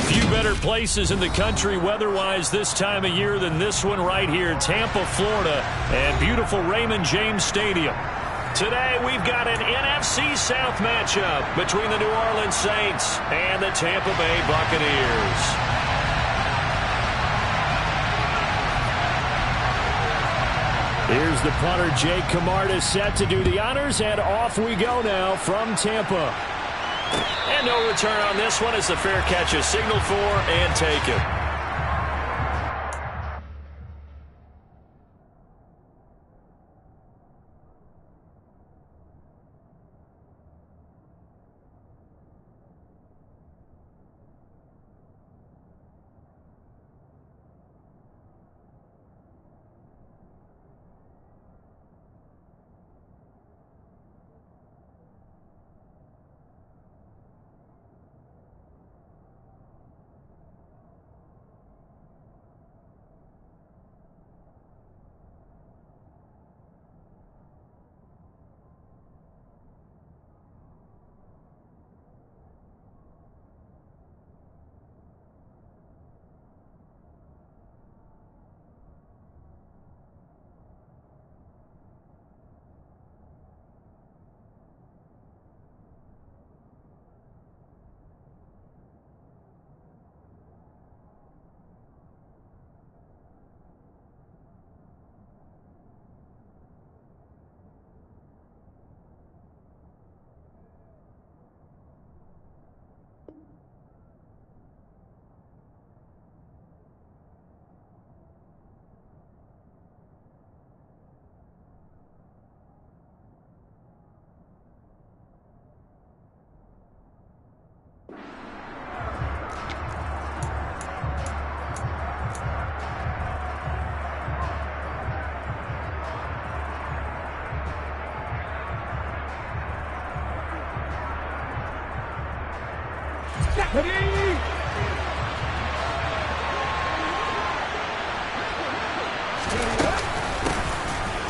Few better places in the country weather-wise this time of year than this one right here, Tampa, Florida, and beautiful Raymond James Stadium. Today we've got an NFC South matchup between the New Orleans Saints and the Tampa Bay Buccaneers. Here's the punter, Jake Camarda, set to do the honors, and off we go now from Tampa. And no return on this one as the fair catch is signaled for and taken.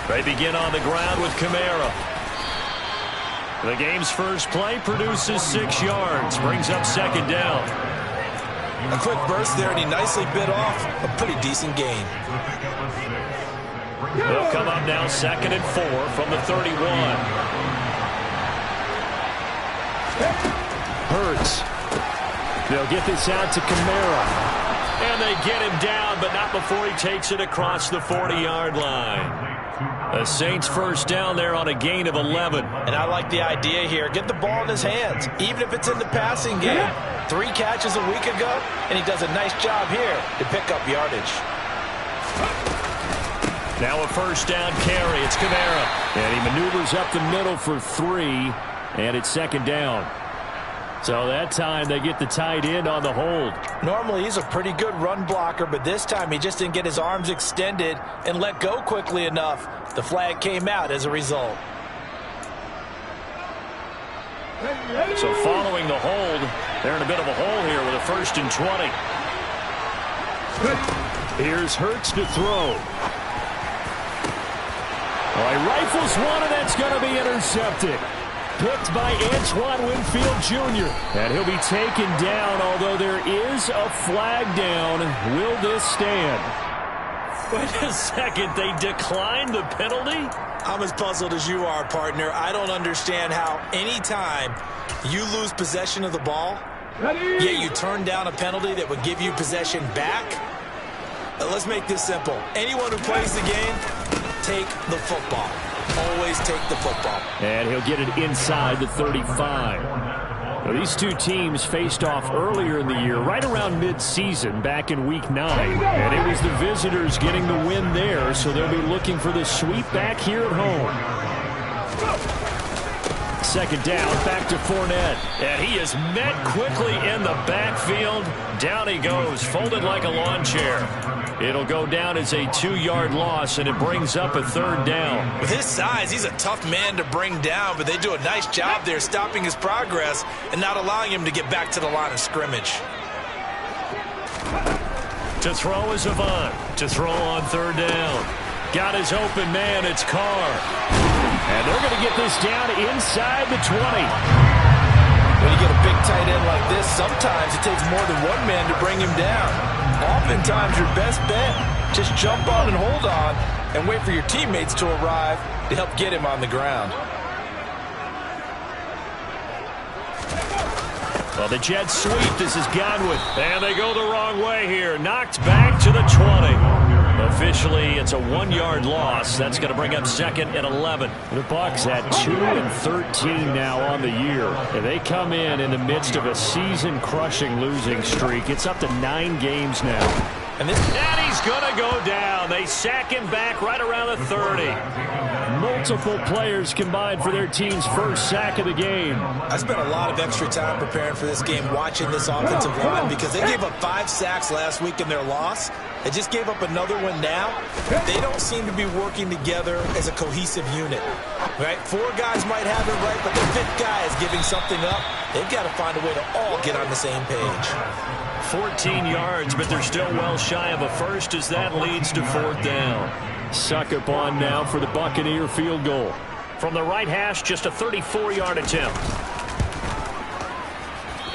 They begin on the ground with Kamara. The game's first play produces 6 yards, brings up second down. A quick burst there, and he nicely bit off a pretty decent gain. They'll come up now 2nd and 4 from the 31. Hurts. They'll get this out to Kamara. And they get him down, but not before he takes it across the 40-yard line. The Saints first down there on a gain of 11. And I like the idea here. Get the ball in his hands, even if it's in the passing game. 3 catches a week ago, and he does a nice job here to pick up yardage. Now a first down carry. It's Kamara. And he maneuvers up the middle for 3, and it's second down. So that time they get the tight end on the hold. Normally he's a pretty good run blocker, but this time he just didn't get his arms extended and let go quickly enough. The flag came out as a result. So following the hold, they're in a bit of a hole here with a 1st and 20. Here's Hurts to throw. Well, he rifles one, and that's going to be intercepted. Picked by Antoine Winfield Jr. And he'll be taken down, although there is a flag down. Will this stand? Wait a second. They declined the penalty? I'm as puzzled as you are, partner. I don't understand how any time you lose possession of the ball, yet you turn down a penalty that would give you possession back. Let's make this simple. Anyone who plays the game, take the football. Always take the football. And he'll get it inside the 35. Now, these two teams faced off earlier in the year, right around mid-season, back in Week 9. And it was the visitors getting the win there, so they'll be looking for the sweep back here at home. Second down, back to Fournette. And he is met quickly in the backfield. Down he goes, folded like a lawn chair. It'll go down as a 2-yard loss, and it brings up a 3rd down. With his size, he's a tough man to bring down, but they do a nice job there stopping his progress and not allowing him to get back to the line of scrimmage. To throw is Avant. To throw on 3rd down. Got his open man, it's Carr. And they're going to get this down inside the 20. When you get a big tight end like this, sometimes it takes more than one man to bring him down. Oftentimes, your best bet, just jump on and hold on and wait for your teammates to arrive to help get him on the ground. Well, the Jets sweep. This is Godwin. And they go the wrong way here. Knocked back to the 20. Officially, it's a 1-yard loss. That's going to bring up 2nd and 11. The Bucs at 2-13 now on the year. And they come in the midst of a season-crushing losing streak. It's up to 9 games now. And he's going to go down. They sack him back right around the 30. Multiple players combined for their team's first sack of the game. I spent a lot of extra time preparing for this game, watching this offensive line, because they gave up 5 sacks last week in their loss. They just gave up another one now. They don't seem to be working together as a cohesive unit. Right? 4 guys might have it right, but the 5th guy is giving something up. They've got to find a way to all get on the same page. 14 yards, but they're still well shy of a first as that leads to 4th down. Suck up on now for the Buccaneer field goal. From the right hash, just a 34-yard attempt.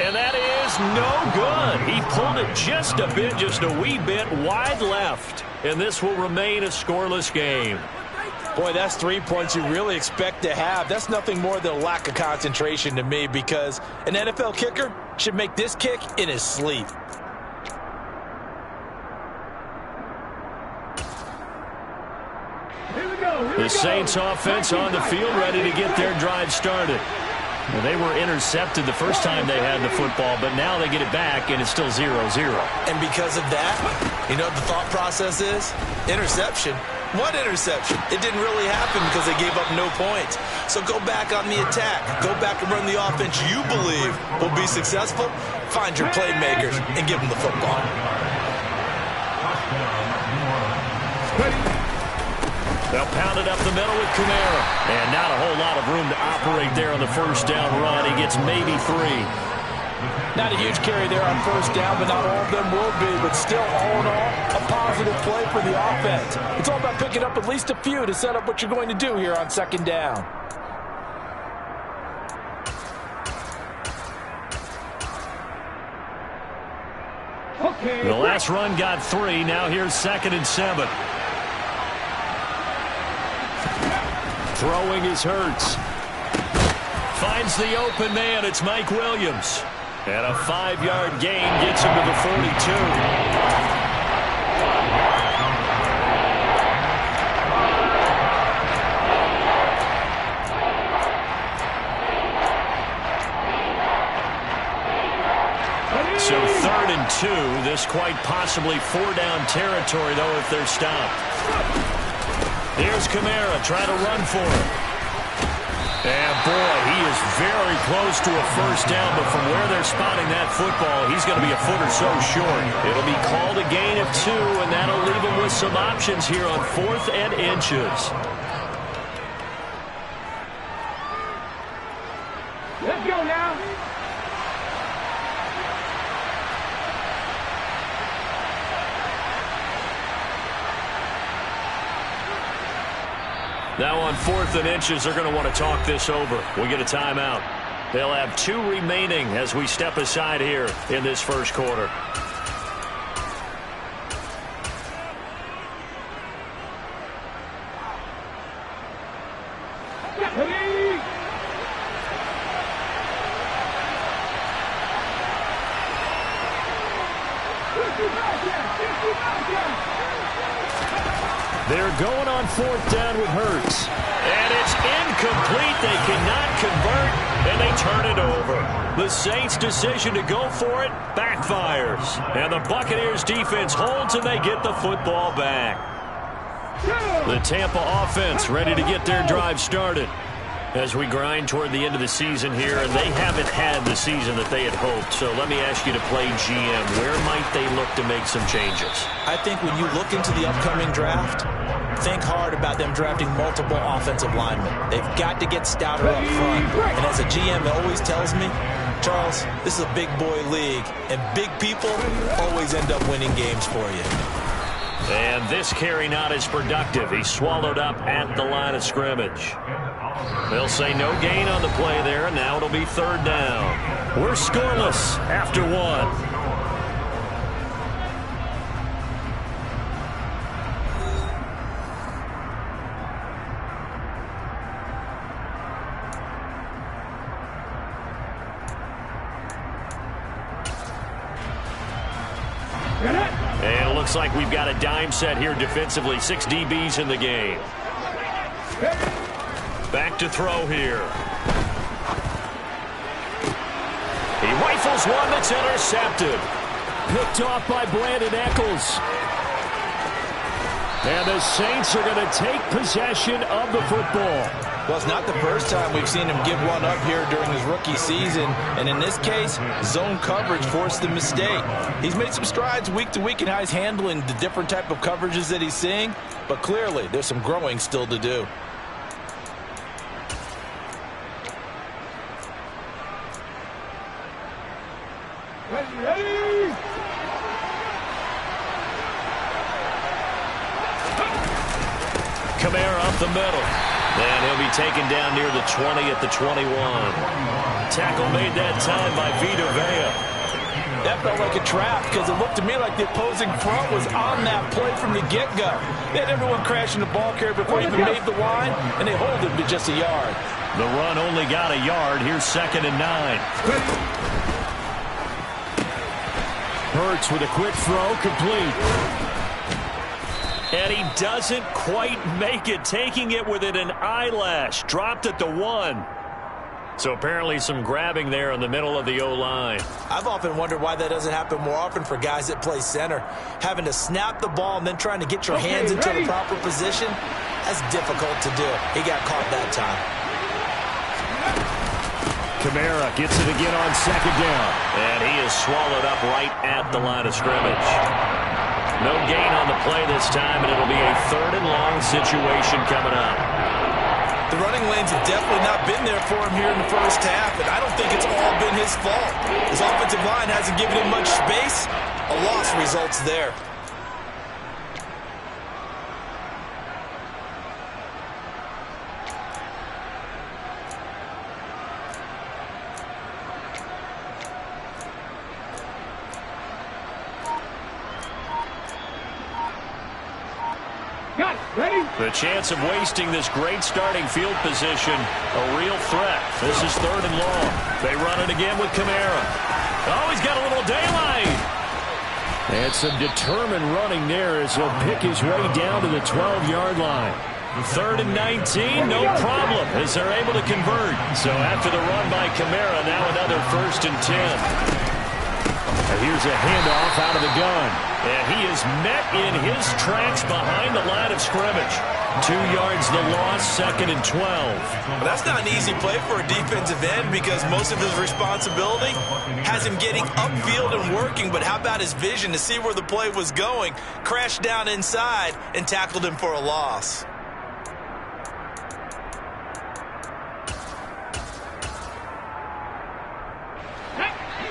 And that is no good. He pulled it just a bit, just a wee bit wide left. And this will remain a scoreless game. Boy, that's 3 points you really expect to have. That's nothing more than a lack of concentration to me, because an NFL kicker should make this kick in his sleep. The Saints offense on the field, ready to get their drive started. Well, they were intercepted the first time they had the football, but now they get it back, and it's still 0-0. And because of that, you know what the thought process is? Interception. What interception? It didn't really happen because they gave up no points. So go back on the attack. Go back and run the offense you believe will be successful. Find your playmakers and give them the football. They'll pound it up the middle with Kamara. And not a whole lot of room to operate there on the first down run. He gets maybe 3. Not a huge carry there on first down, but not all of them will be. But still, all in all, a positive play for the offense. It's all about picking up at least a few to set up what you're going to do here on 2nd down. The last run got 3. Now here's 2nd and 7. Throwing is Hurts. Finds the open man. It's Mike Williams. And a 5-yard gain gets him to the 42. So 3rd and 2. This quite possibly 4-down territory, though, if they're stopped. Here's Kamara trying to run for it. And, boy, he is very close to a first down, but from where they're spotting that football, he's going to be a foot or so short. It'll be called a gain of 2, and that'll leave him with some options here on 4th and inches. Let's go now. Now on 4th and inches, they're going to want to talk this over. We get a timeout. They'll have 2 remaining as we step aside here in this first quarter. They're going on 4th down with Hurts. And it's incomplete. They cannot convert, and they turn it over. The Saints' decision to go for it backfires. And the Buccaneers' defense holds, and they get the football back. The Tampa offense ready to get their drive started as we grind toward the end of the season here, and they haven't had the season that they had hoped. So let me ask you to play GM. Where might they look to make some changes? I think when you look into the upcoming draft, think hard about them drafting multiple offensive linemen. They've got to get stouter up front. And as a GM always tells me, Charles, this is a big boy league, and big people always end up winning games for you. And this carry not as productive. He's swallowed up at the line of scrimmage. They'll say no gain on the play there, and now it'll be third down. We're scoreless after one. And it looks like we've got a dime set here defensively. 6 DBs in the game. Back to throw here. He rifles one that's intercepted. Picked off by Brandon Echols. And the Saints are going to take possession of the football. Well, it's not the first time we've seen him give one up here during his rookie season. And in this case, zone coverage forced the mistake. He's made some strides week to week in how he's handling the different type of coverages that he's seeing. But clearly, there's some growing still to do. Ready! Kamara up the middle. And he'll be taken down near the 20 at the 21. Tackle made that time by Vita Vea. That felt like a trap because it looked to me like the opposing front was on that play from the get-go. They had everyone crashing the ball carrier before he even made the line, and they hold him to just a yard. The run only got a yard. Here's 2nd and 9. Hurts with a quick throw, complete. And he doesn't quite make it, taking it within an eyelash. Dropped at the 1. So apparently some grabbing there in the middle of the O-line. I've often wondered why that doesn't happen more often for guys that play center. Having to snap the ball and then trying to get your hands into the proper position, that's difficult to do. He got caught that time. Kamara gets it again on 2nd down. And he is swallowed up right at the line of scrimmage. No gain on the play this time, and it'll be a 3rd and long situation coming up. The running lanes have definitely not been there for him here in the first half, and I don't think it's all been his fault. His offensive line hasn't given him much space. A loss results there. The chance of wasting this great starting field position, a real threat. This is 3rd and long. They run it again with Kamara. Oh, he's got a little daylight. And some determined running there as he'll pick his way down to the 12-yard line. 3rd and 19, no problem, as they're able to convert. So after the run by Kamara, now another 1st and 10. And here's a handoff out of the gun. And he is met in his tracks behind the line of scrimmage. 2 yards the loss, 2nd and 12. Well, that's not an easy play for a defensive end because most of his responsibility has him getting upfield and working. But how about his vision to see where the play was going? Crashed down inside and tackled him for a loss.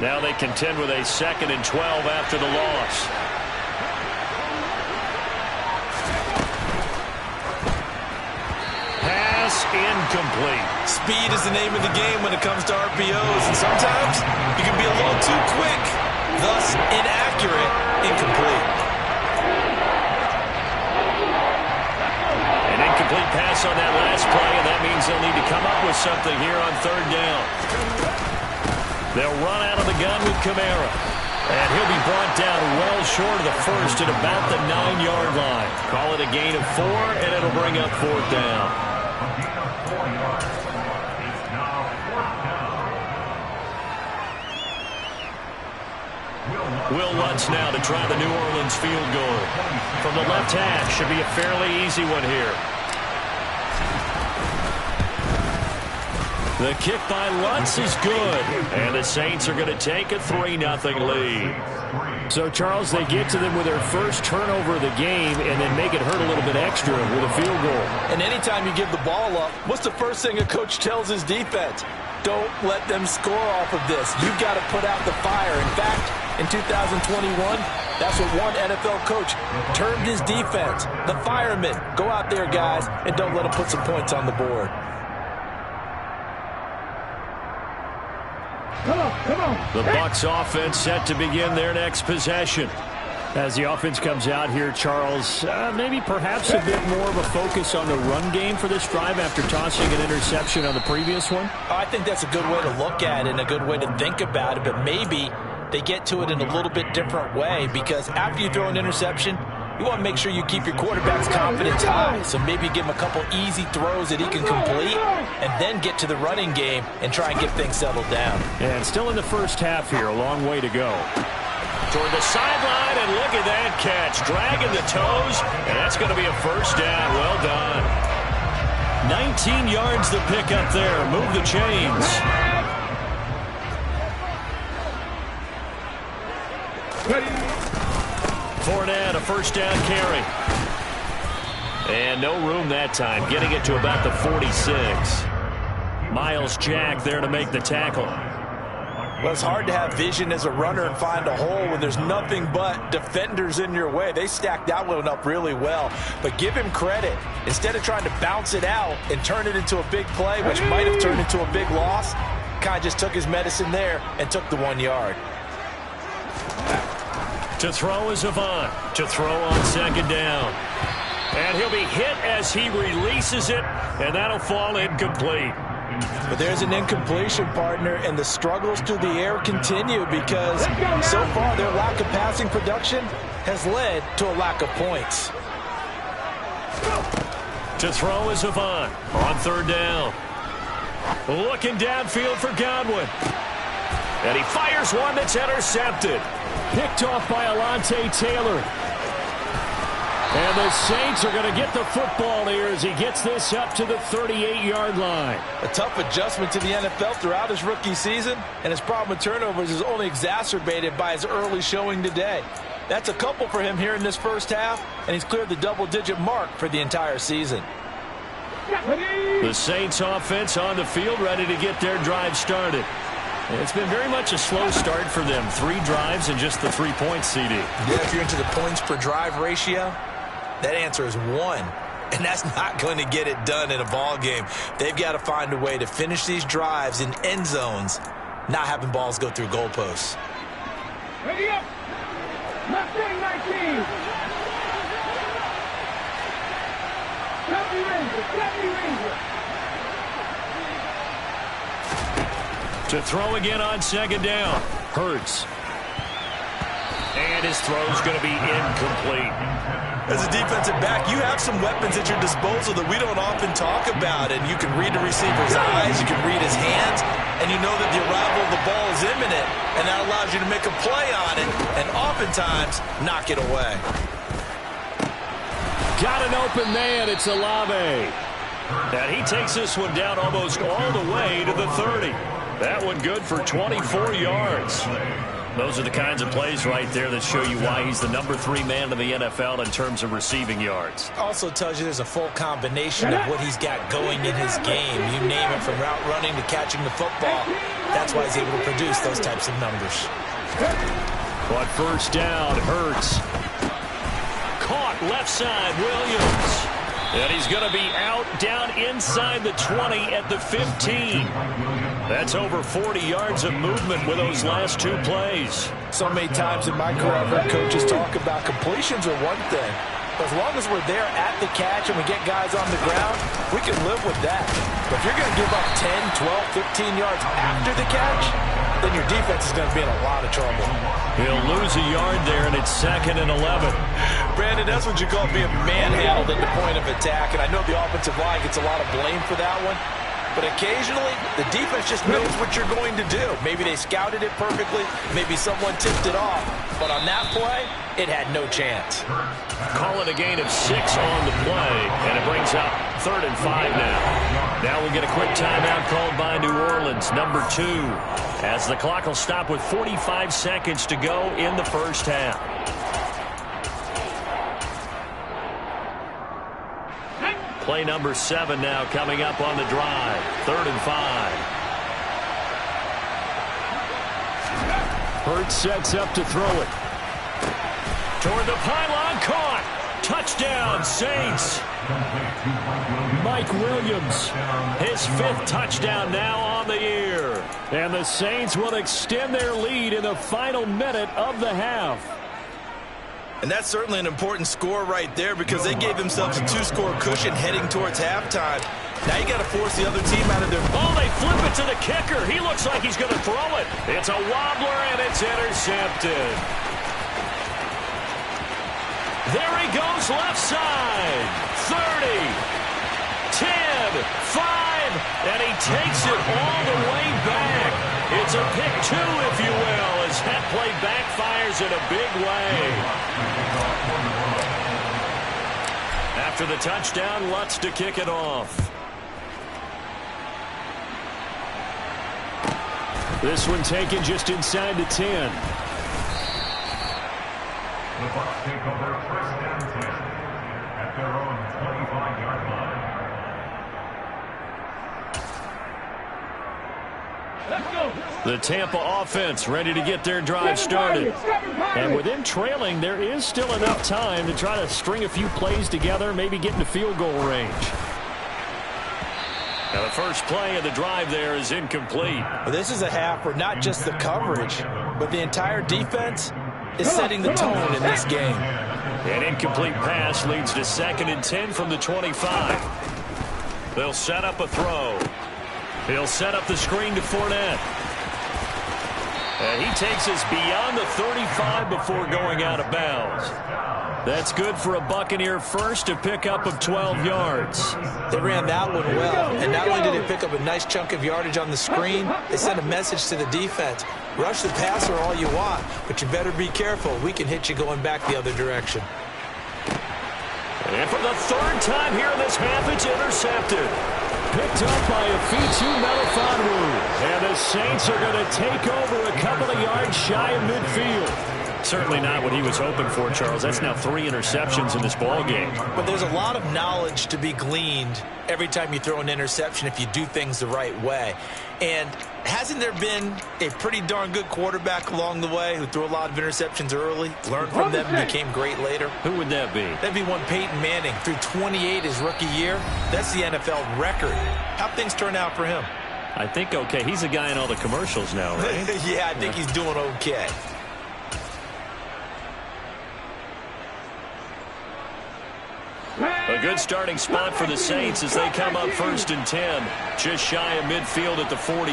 Now they contend with a 2nd and 12 after the loss. Pass incomplete. Speed is the name of the game when it comes to RPOs, and sometimes you can be a little too quick, thus inaccurate, incomplete. An incomplete pass on that last play, and that means they'll need to come up with something here on 3rd down. They'll run out of the gun with Kamara. And he'll be brought down well short of the 1st at about the 9-yard line. Call it a gain of 4, and it'll bring up 4th down. Will Lutz now to try the New Orleans field goal. From the left hash, should be a fairly easy one here. The kick by Lutz is good. And the Saints are going to take a 3-0 lead. So, Charles, they get to them with their first turnover of the game and then make it hurt a little bit extra with a field goal. And anytime you give the ball up, what's the first thing a coach tells his defense? Don't let them score off of this. You've got to put out the fire. In fact, in 2021, that's what one NFL coach termed his defense. The firemen. Go out there, guys, and don't let them put some points on the board. The Bucs offense set to begin their next possession. As the offense comes out here, Charles, maybe perhaps a bit more of a focus on the run game for this drive after tossing an interception on the previous one? I think that's a good way to look at it and a good way to think about it, but maybe they get to it in a little bit different way, because after you throw an interception, you want to make sure you keep your quarterback's confidence high. So maybe give him a couple easy throws that he can complete and then get to the running game and try and get things settled down. And still in the first half here, a long way to go. Toward the sideline, and look at that catch. Dragging the toes, and that's going to be a first down. Well done. 19 yards to pick up there. Move the chains. Fournette, a first down carry. And no room that time, getting it to about the 46. Myles Jack there to make the tackle. Well, it's hard to have vision as a runner and find a hole when there's nothing but defenders in your way. They stacked that one up really well. But give him credit. Instead of trying to bounce it out and turn it into a big play, which might have turned into a big loss, kind of just took his medicine there and took the 1 yard. To throw is Avant. To throw on second down. And he'll be hit as he releases it, and that'll fall incomplete. But there's an incompletion, partner, and the struggles through the air continue because so far their lack of passing production has led to a lack of points. To throw is Avant on third down. Looking downfield for Godwin. And he fires one that's intercepted. Picked off by Alontae Taylor. And the Saints are going to get the football here as he gets this up to the 38-yard line. A tough adjustment to the NFL throughout his rookie season, and his problem with turnovers is only exacerbated by his early showing today. That's a couple for him here in this first half, and he's cleared the double-digit mark for the entire season. The Saints offense on the field, ready to get their drive started. It's been very much a slow start for them. 3 drives and just the 3 points, CD. Yeah, if you're into the points per drive ratio, that answer is 1. And that's not going to get it done in a ball game. They've got to find a way to finish these drives in end zones, not having balls go through goalposts. Ready up. Mustang 19. Copy Ranger. Copy Ranger. To throw again on second down. Hurts. And his throw's going to be incomplete. As a defensive back, you have some weapons at your disposal that we don't often talk about. And you can read the receiver's eyes, you can read his hands, and you know that the arrival of the ball is imminent. And that allows you to make a play on it and oftentimes knock it away. Got an open man. It's Olave. And he takes this one down almost all the way to the 30. That one good for 24 yards. Those are the kinds of plays right there that show you why he's the number 3 man in the NFL in terms of receiving yards. Also tells you there's a full combination of what he's got going in his game. You name it, from route running to catching the football. That's why he's able to produce those types of numbers. But first down, Hurts. Caught left side, Williams. And he's going to be out down inside the 20 at the 15. That's over 40 yards of movement with those last 2 plays. So many times in my career, I've heard coaches talk about completions are one thing. But as long as we're there at the catch and we get guys on the ground, we can live with that. But if you're going to give up 10, 12, 15 yards after the catch, then your defense is going to be in a lot of trouble. He'll lose a yard there, and it's 2nd and 11. Brandon, that's what you call being manhandled at the point of attack. And I know the offensive line gets a lot of blame for that one. But occasionally, the defense just knows what you're going to do. Maybe they scouted it perfectly. Maybe someone tipped it off. But on that play, it had no chance. Call it a gain of 6 on the play, and it brings up 3rd and 5 now. Now we'll get a quick timeout called by New Orleans, number 2, as the clock will stop with 45 seconds to go in the first half. Play number 7 now coming up on the drive. 3rd and 5. Hurts sets up to throw it. Toward the pylon, caught. Touchdown, Saints. Mike Williams, his 5th touchdown now on the year. And the Saints will extend their lead in the final minute of the half. And that's certainly an important score right there because they gave themselves a 2-score cushion heading towards halftime. Now you got to force the other team out of their... Oh, they flip it to the kicker. He looks like he's going to throw it. It's a wobbler, and it's intercepted. There he goes, left side. 30, 10, 5, and he takes it all the way back. It's a pick 2, if you will, as that play backfires in a big way. After the touchdown, Lutz to kick it off. This one taken just inside the 10. The Bucs take over first down 10 at their own 25-yard line. Let's go. The Tampa offense ready to get their drive started. And with them trailing, there is still enough time to try to string a few plays together, maybe get into field goal range. Now the first play of the drive there is incomplete. Well, this is a half where not just the coverage, but the entire defense is setting the tone in this game. An incomplete pass leads to 2nd and 10 from the 25. They'll set up a throw. He'll set up the screen to Fournette. And he takes us beyond the 35 before going out of bounds. That's good for a Buccaneer first, a pickup of 12 yards. They ran that one well, and not only did they pick up a nice chunk of yardage on the screen, they sent a message to the defense. Rush the passer all you want, but you better be careful. We can hit you going back the other direction. And for the 3rd time here in this half, it's intercepted. Picked up by Afitu Melifonwu. And the Saints are going to take over a couple of yards shy of midfield. Certainly not what he was hoping for, Charles. That's now 3 interceptions in this ball game. But there's a lot of knowledge to be gleaned every time you throw an interception if you do things the right way. And hasn't there been a pretty darn good quarterback along the way who threw a lot of interceptions early, learned from them, and became great later? Who would that be? That'd be one Peyton Manning. Threw 28 his rookie year. That's the NFL record. How'd things turn out for him? I think okay. He's a guy in all the commercials now, right? Yeah, I think he's doing okay. A good starting spot for the Saints as they come up 1st and 10. Just shy of midfield at the 48.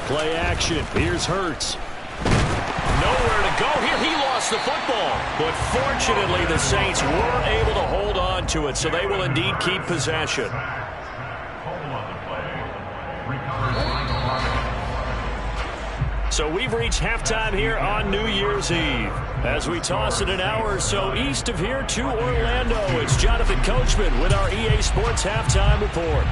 Play action. Here's Hurts. Nowhere to go here. He lost the football. But fortunately, the Saints were able to hold on to it, so they will indeed keep possession. So we've reached halftime here on New Year's Eve. As we toss it an hour or so east of here to Orlando, it's Jonathan Coachman with our EA Sports Halftime Report.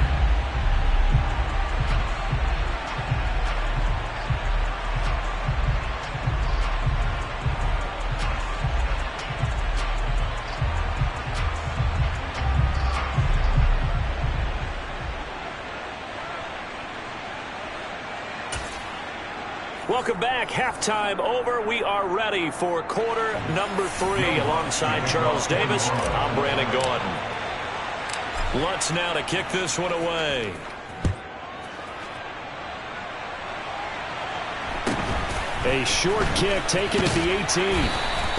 Welcome back. Halftime over. We are ready for quarter number 3. Alongside Charles Davis, I'm Brandon Gordon. Lutz now to kick this one away. A short kick taken at the 18.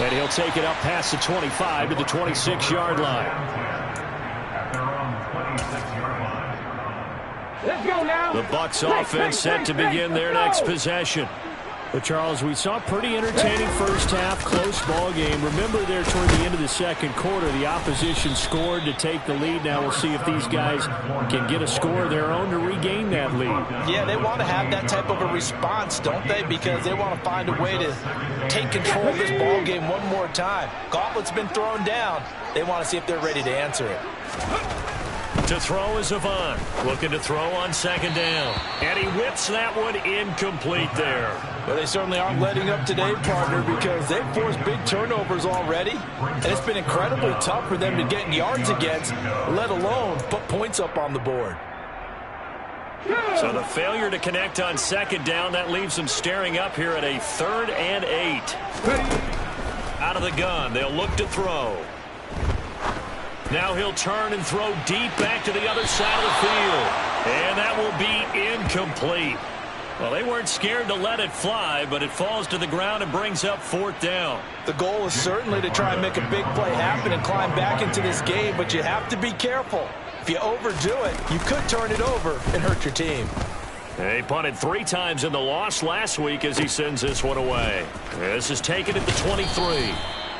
And he'll take it up past the 25 to the 26-yard line. Let's go now. The Bucs offense set to begin their next possession. But, Charles, we saw a pretty entertaining first half, close ball game. Remember there toward the end of the second quarter, the opposition scored to take the lead. Now we'll see if these guys can get a score of their own to regain that lead. Yeah, they want to have that type of a response, don't they? Because they want to find a way to take control of this ball game one more time. Gauntlet's been thrown down. They want to see if they're ready to answer it. To throw is Avant, looking to throw on 2nd down. And he whips that one incomplete there. Well, they certainly aren't letting up today, partner, because they've forced big turnovers already. And it's been incredibly tough for them to get yards against, let alone put points up on the board. So the failure to connect on 2nd down, that leaves them staring up here at a 3rd and 8. Out of the gun, they'll look to throw. Now he'll turn and throw deep back to the other side of the field. And that will be incomplete. Well, they weren't scared to let it fly, but it falls to the ground and brings up 4th down. The goal is certainly to try and make a big play happen and climb back into this game, but you have to be careful. If you overdo it, you could turn it over and hurt your team. He punted 3 times in the loss last week as he sends this one away. This is taken at the 23.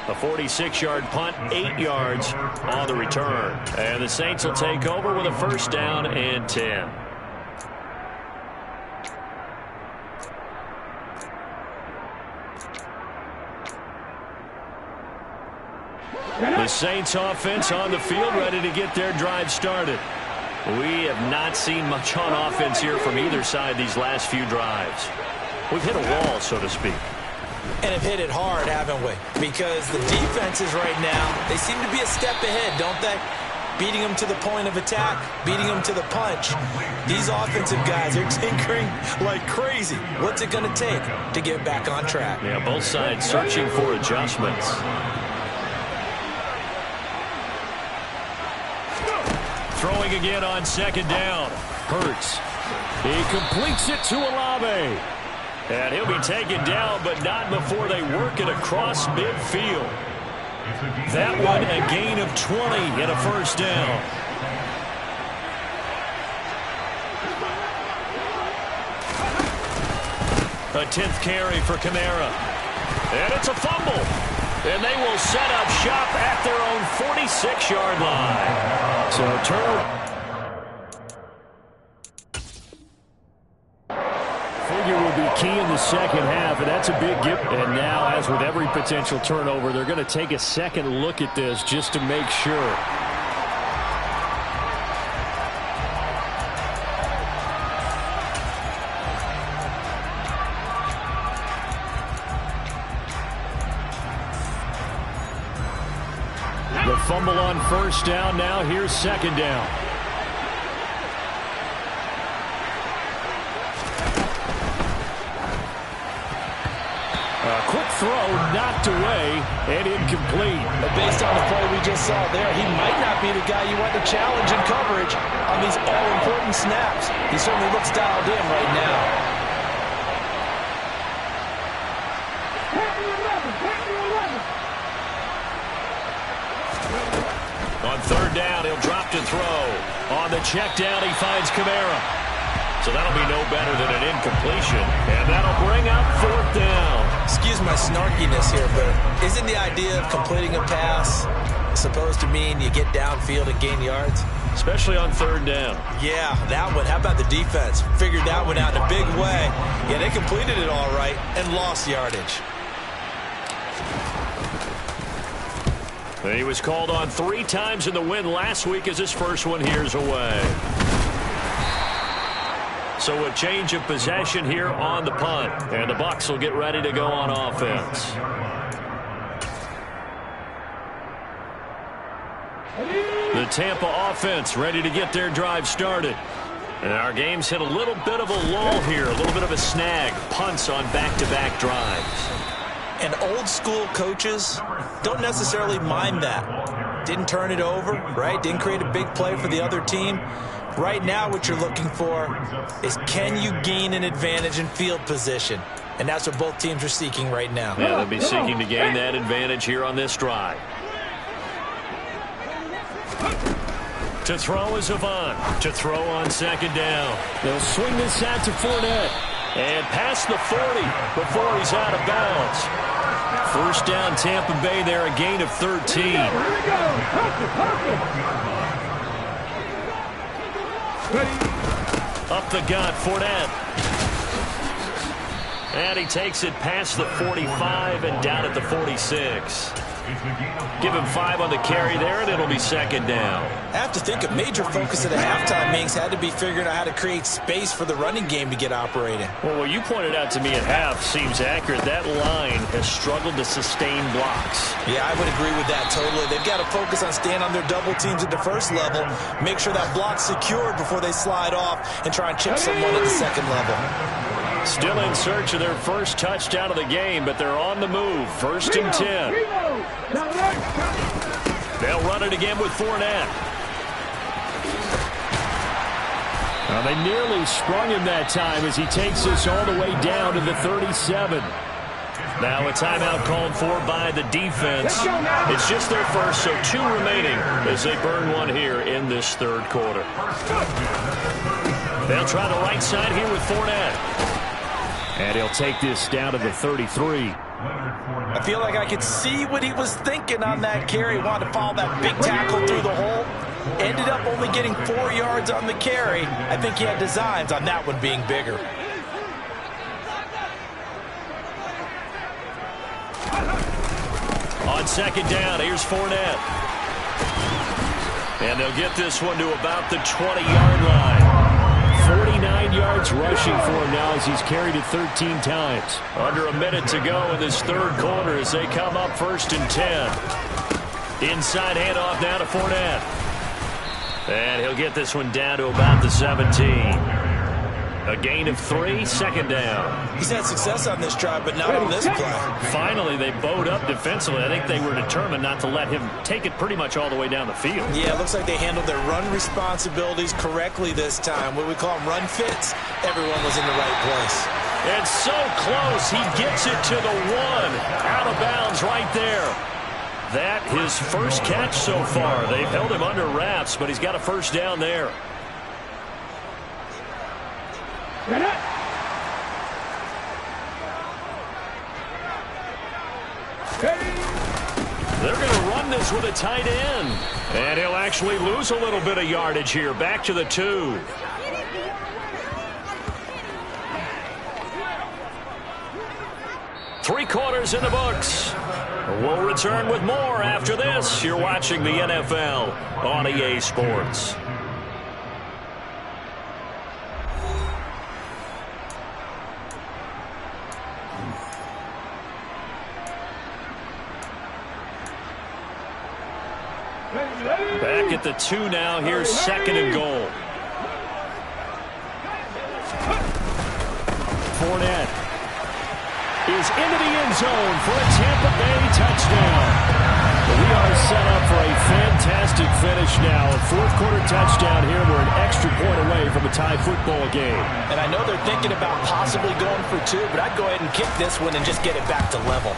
A 46-yard punt, 8 yards on the return. And the Saints will take over with a 1st down and 10. The Saints offense on the field, ready to get their drive started. We have not seen much on offense here from either side these last few drives. We've hit a wall, so to speak. And have hit it hard, haven't we? Because the defenses right now, they seem to be a step ahead, don't they? Beating them to the point of attack, beating them to the punch. These offensive guys are tinkering like crazy. What's it going to take to get back on track? Yeah, both sides searching for adjustments. Throwing again on 2nd down. Hurts. He completes it to Olave. And he'll be taken down, but not before they work it across midfield. That one a gain of 20 and a 1st down. A 10th carry for Kamara. And it's a fumble. And they will set up shop at their own 46-yard line. So turn. Figure will be key in the 2nd half, and that's a big gift. And now, as with every potential turnover, they're going to take a second look at this just to make sure. The fumble on 1st down. Now here's 2nd down. A quick throw knocked away and incomplete. But based on the play we just saw there, he might not be the guy you want to challenge in coverage on these all-important snaps. He certainly looks dialed in right now. On 3rd down, he'll drop to throw. On the check down, he finds Kamara. So that'll be no better than an incompletion. And that'll bring up 4th down. Excuse my snarkiness here, but isn't the idea of completing a pass supposed to mean you get downfield and gain yards? Especially on 3rd down. Yeah, that one. How about the defense? Figured that one out in a big way. Yeah, they completed it all right and lost yardage. He was called on 3 times in the win last week as his first one here's away. So a change of possession here on the punt. And the Bucs will get ready to go on offense. The Tampa offense ready to get their drive started. And our game's hit a little bit of a lull here, a little bit of a snag. Punts on back-to-back drives. And old-school coaches don't necessarily mind that. Didn't turn it over, right? Didn't create a big play for the other team. Right now what you're looking for is, can you gain an advantage in field position? And that's what both teams are seeking right now. Yeah, they'll be seeking to gain that advantage here on this drive. To throw is Avant. To throw on 2nd down. They'll swing this out to Fournette. And past the 40 before he's out of bounds. 1st down Tampa Bay there, a gain of 13. Up the gut, Fournette. And he takes it past the 45 and down at the 46. Give him 5 on the carry there, and it'll be 2nd down. I have to think a major focus of the halftime meetings had to be figuring out how to create space for the running game to get operating. Well, what you pointed out to me at half seems accurate. That line has struggled to sustain blocks. Yeah, I would agree with that totally. They've got to focus on staying on their double teams at the first level, make sure that block's secured before they slide off and try and chip someone at the second level. Still in search of their first touchdown of the game, but they're on the move. 1st and 10. They'll run it again with Fournette. Well, they nearly sprung him that time as he takes this all the way down to the 37. Now a timeout called for by the defense. It's just their first, so 2 remaining as they burn one here in this third quarter. They'll try the right side here with Fournette. And he'll take this down to the 33. I feel like I could see what he was thinking on that carry. Wanted to follow that big tackle through the hole. Ended up only getting 4 yards on the carry. I think he had designs on that one being bigger. On second down, here's Fournette. And they'll get this one to about the 20-yard line. 49 yards rushing for him now as he's carried it 13 times. Under a minute to go in this third quarter as they come up 1st and 10. Inside handoff now to Fournette. And he'll get this one down to about the 17. A gain of 3, second down. He's had success on this drive, but not on this play. Finally, they bowed up defensively. I think they were determined not to let him take it pretty much all the way down the field. Yeah, it looks like they handled their run responsibilities correctly this time. What we call them run fits, everyone was in the right place. And so close, he gets it to the 1. Out of bounds right there. That his first catch so far. They've held him under wraps, but he's got a first down there. Get it. They're going to run this with a tight end. And he'll actually lose a little bit of yardage here. Back to the 2. Three quarters in the books. We'll return with more after this. You're watching the NFL on EA Sports. Back at the 2 now. Here's 2nd and goal. Fournette is into the end zone for a Tampa Bay touchdown. We are set up for a fantastic finish now. A fourth quarter touchdown here. We're an extra point away from a tie football game. And I know they're thinking about possibly going for 2, but I'd go ahead and kick this one and just get it back to level.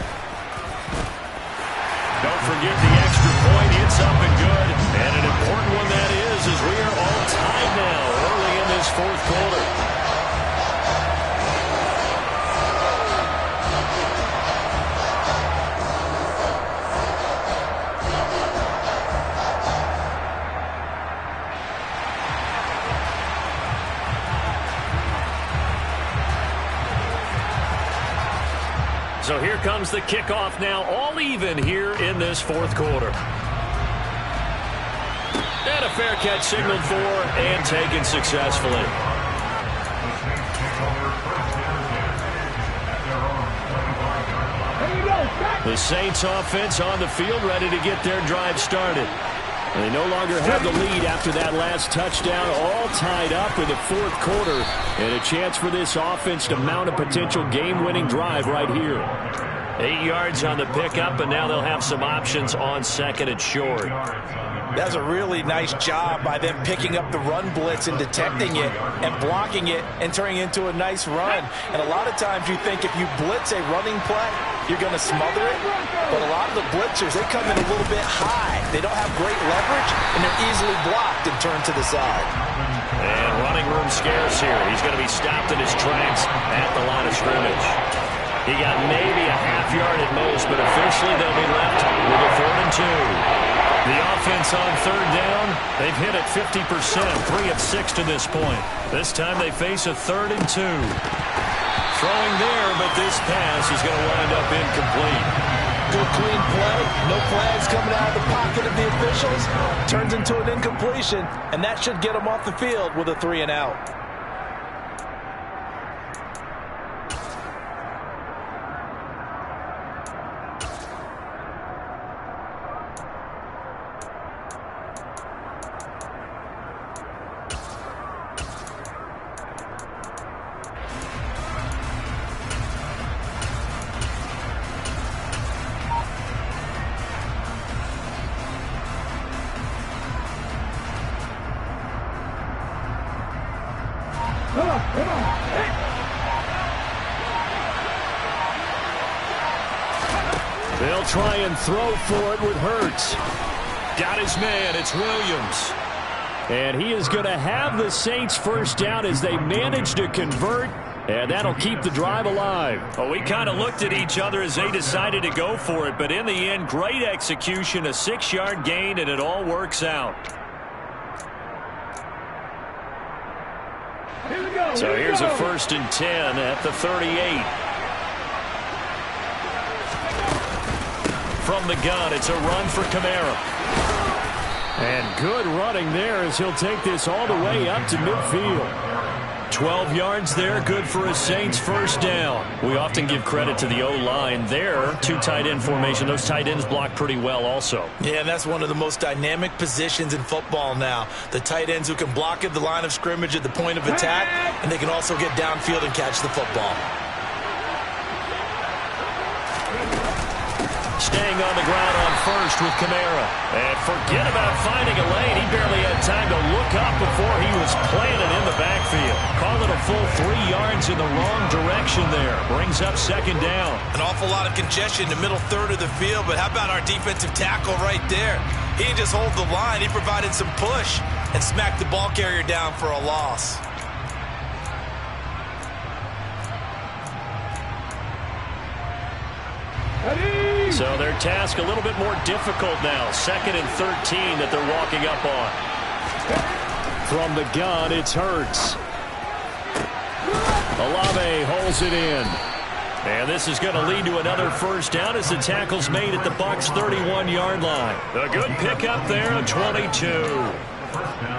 Don't forget the extra point. It's up and good. And an important one that is, as we are all tied now early in this fourth quarter. So here comes the kickoff now, all even here in this fourth quarter. And a fair catch signaled for and taken successfully. The Saints offense on the field, ready to get their drive started. They no longer have the lead after that last touchdown, all tied up in the fourth quarter. And a chance for this offense to mount a potential game-winning drive right here. 8 yards on the pickup, and now they'll have some options on 2nd and short. That's a really nice job by them picking up the run blitz and detecting it and blocking it and turning it into a nice run. And a lot of times you think if you blitz a running play, you're going to smother it. But a lot of the blitzers, they come in a little bit high. They don't have great leverage, and they're easily blocked and turned to the side. And running room scarce here. He's going to be stopped in his tracks at the line of scrimmage. He got maybe a half yard at most, but officially they'll be left with a 4th and 2. The offense on third down, they've hit it 50%, 3 of 6 to this point. This time they face a 3rd and 2. Throwing there, but this pass is going to wind up incomplete. Good clean play. No flags coming out of the pocket of the officials. Turns into an incompletion, and that should get them off the field with a 3 and out. and throw for it with Hurts. Got his man. It's Williams. And he is going to have the Saints first down as they manage to convert. And that'll keep the drive alive. Well, we kind of looked at each other as they decided to go for it. But in the end, great execution, a 6-yard gain, and it all works out. So here's a 1st and 10 at the 38. From the gun, it's a run for Kamara. And good running there as he'll take this all the way up to midfield. 12 yards there, good for a Saints first down. We often give credit to the O-line there. 2 tight end formation. Those tight ends block pretty well also. Yeah, and that's one of the most dynamic positions in football now. The tight ends who can block at the line of scrimmage at the point of attack, and they can also get downfield and catch the football. Staying on the ground on first with Kamara. And forget about finding a lane. He barely had time to look up before he was planted in the backfield. Call it a full 3 yards in the wrong direction there. Brings up 2nd down. An awful lot of congestion in the middle third of the field, but how about our defensive tackle right there? He didn't just hold the line. He provided some push and smacked the ball carrier down for a loss. So their task a little bit more difficult now. 2nd and 13 that they're walking up on. From the gun, it's Hurts. Olave holds it in. And this is going to lead to another first down as the tackle's made at the Bucs' 31-yard line. A good pickup there of 22.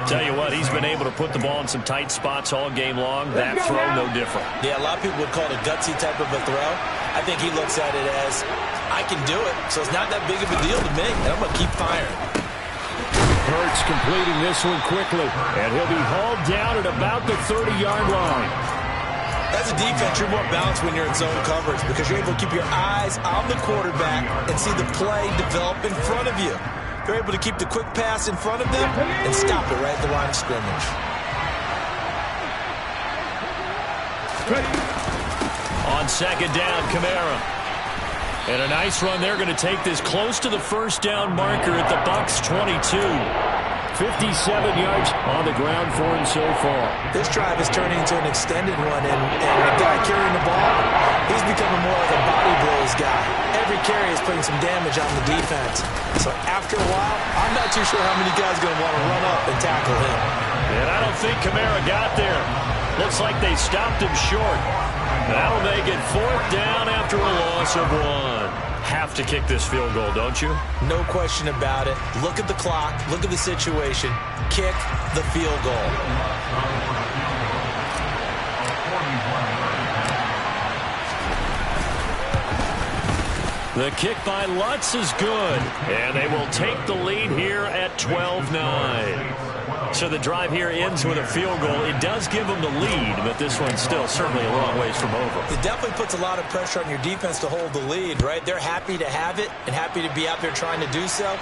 Tell you what, he's been able to put the ball in some tight spots all game long. That throw, no different. Yeah, a lot of people would call it a gutsy type of a throw. I think he looks at it as, I can do it, so it's not that big of a deal to me, and I'm going to keep firing. Hurts completing this one quickly, and he'll be hauled down at about the 30-yard line. As a defense, you're more balanced when you're in zone coverage because you're able to keep your eyes on the quarterback and see the play develop in front of you. You're able to keep the quick pass in front of them and stop it right at the line of scrimmage. On 2nd down, Kamara. And a nice run. They're going to take this close to the first down marker at the Bucs' 22. 57 yards on the ground for him so far. This drive is turning into an extended one, and the guy carrying the ball, he's becoming more like a body blows guy. Every carry is putting some damage on the defense. So after a while, I'm not too sure how many guys are going to want to run up and tackle him. And I don't think Kamara got there. Looks like they stopped him short. That'll make it 4th down after a loss of 1. Have to kick this field goal, don't you? No question about it. Look at the clock. Look at the situation. Kick the field goal. The kick by Lutz is good. And they will take the lead here at 12-9. So the drive here ends with a field goal. It does give them the lead, but this one's still certainly a long ways from over. It definitely puts a lot of pressure on your defense to hold the lead, right? They're happy to have it and happy to be out there trying to do so.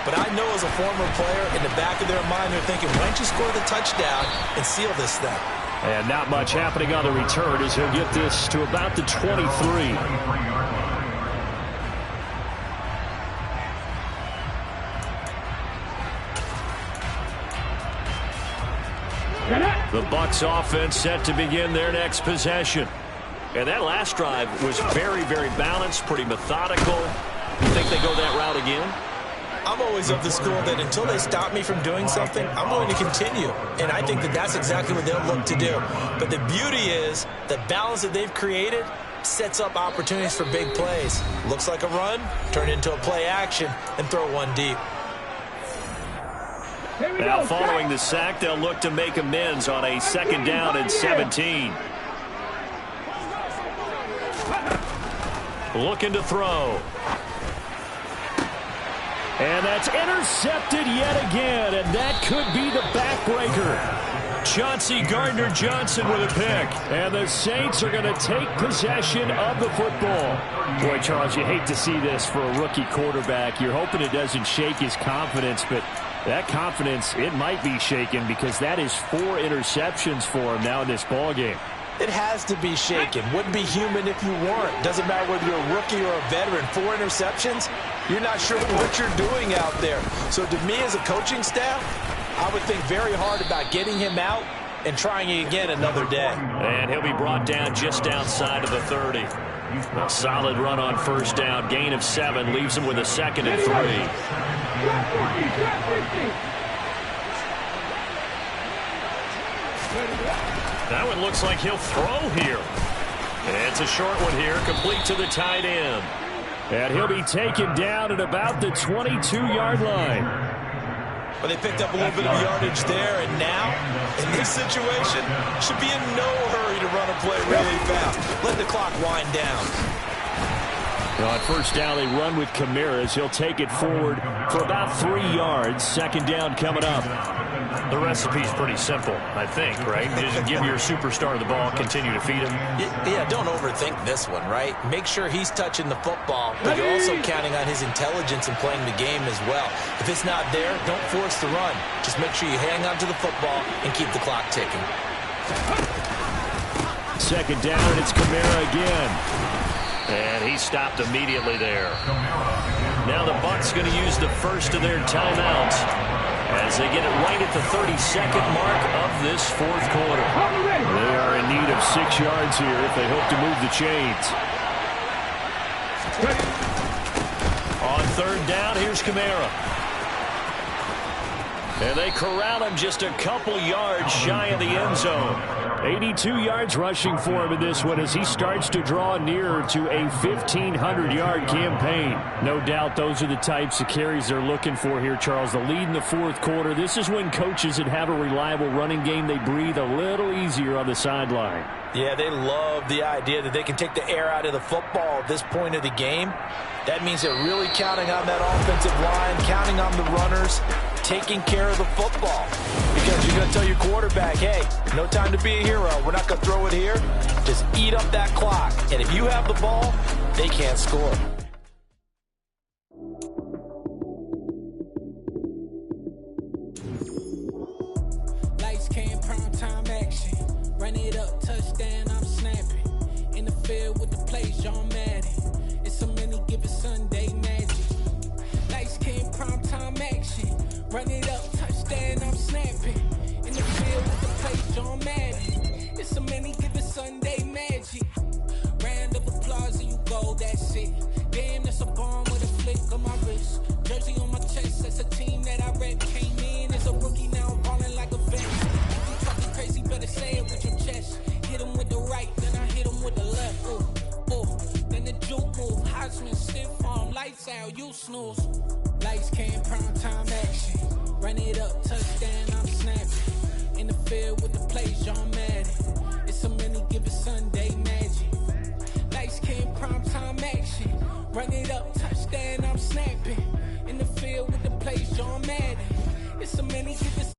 But I know as a former player, in the back of their mind, they're thinking, why don't you score the touchdown and seal this thing? And not much happening on the return as he'll get this to about the 23. The Bucs offense set to begin their next possession. And that last drive was very, very balanced, pretty methodical. You think they go that route again? I'm always of the school that until they stop me from doing something, I'm going to continue. And I think that that's exactly what they'll look to do. But the beauty is the balance that they've created sets up opportunities for big plays. Looks like a run, turn into a play action, and throw one deep. Now following the sack, they'll look to make amends on a 2nd down and 17. Looking to throw. And that's intercepted yet again, and that could be the backbreaker. Chauncey Gardner-Johnson with a pick. And the Saints are going to take possession of the football. Boy, Charles, you hate to see this for a rookie quarterback. You're hoping it doesn't shake his confidence, but that confidence, it might be shaken because that is 4 interceptions for him now in this ballgame. It has to be shaken. Wouldn't be human if you weren't. Doesn't matter whether you're a rookie or a veteran. 4 interceptions, You're not sure what you're doing out there. So to me as a coaching staff, I would think very hard about getting him out and trying it again another day. And he'll be brought down just outside of the 30. A solid run on first down. Gain of 7 leaves him with a 2nd and 3. That one looks like he'll throw here. It's a short one here, complete to the tight end. And he'll be taken down at about the 22-yard line. Well, they picked up a little bit of yardage there, and now, in this situation, should be in no hurry to run a play really fast. Let the clock wind down. On first down, they run with Kamara. He'll take it forward for about 3 yards. 2nd down coming up. The recipe's pretty simple, I think, right? Just give your superstar the ball, continue to feed him. Yeah, don't overthink this one, right? Make sure he's touching the football, but you're also counting on his intelligence in playing the game as well. If it's not there, don't force the run. Just make sure you hang on to the football and keep the clock ticking. 2nd down, and it's Kamara again. And he stopped immediately there. Now the Bucs going to use the first of their timeouts as they get it right at the 32nd mark of this 4th quarter. They are in need of 6 yards here if they hope to move the chains. On 3rd down, here's Kamara. And they corral him just a couple yards shy of the end zone. 82 yards rushing for him in this one as he starts to draw nearer to a 1,500-yard campaign. No doubt those are the types of carries they're looking for here, Charles. The lead in the 4th quarter. This is when coaches that have a reliable running game, they breathe a little easier on the sideline. Yeah, they love the idea that they can take the air out of the football at this point of the game. That means they're really counting on that offensive line, counting on the runners, taking care of the football. Because you're going to tell your quarterback, hey, no time to be a hero. We're not going to throw it here. Just eat up that clock. And if you have the ball, they can't score. Lights came, prime time action. Run it up, touchdown, I'm snapping. In the field with the plays, John Madden. It's a many given Sunday magic. Lights came, prime time action. Run it up, touchdown, I'm snapping. In the field with the plays, John Madden. It's a many given Sunday magic. Round of applause and you go, that's it. Damn, that's a bomb with a flick on my wrist. Jersey on my chest, that's a team that I rep. Came in as a rookie, now I'm balling like a vet. You talking crazy, better say it with your chest. Hit him with the right, then I hit him with the left. Then the juke move, Heisman, stiff arm, lights out, you snooze. Lights came, prime time action. Run it up, touchdown, I'm snapping. In the field with the plays, John Madden. It's a many given Sunday magic. Lights came, prime time action. Run it up, touchdown, I'm snapping. In the field with the plays, John Madden. It's a many given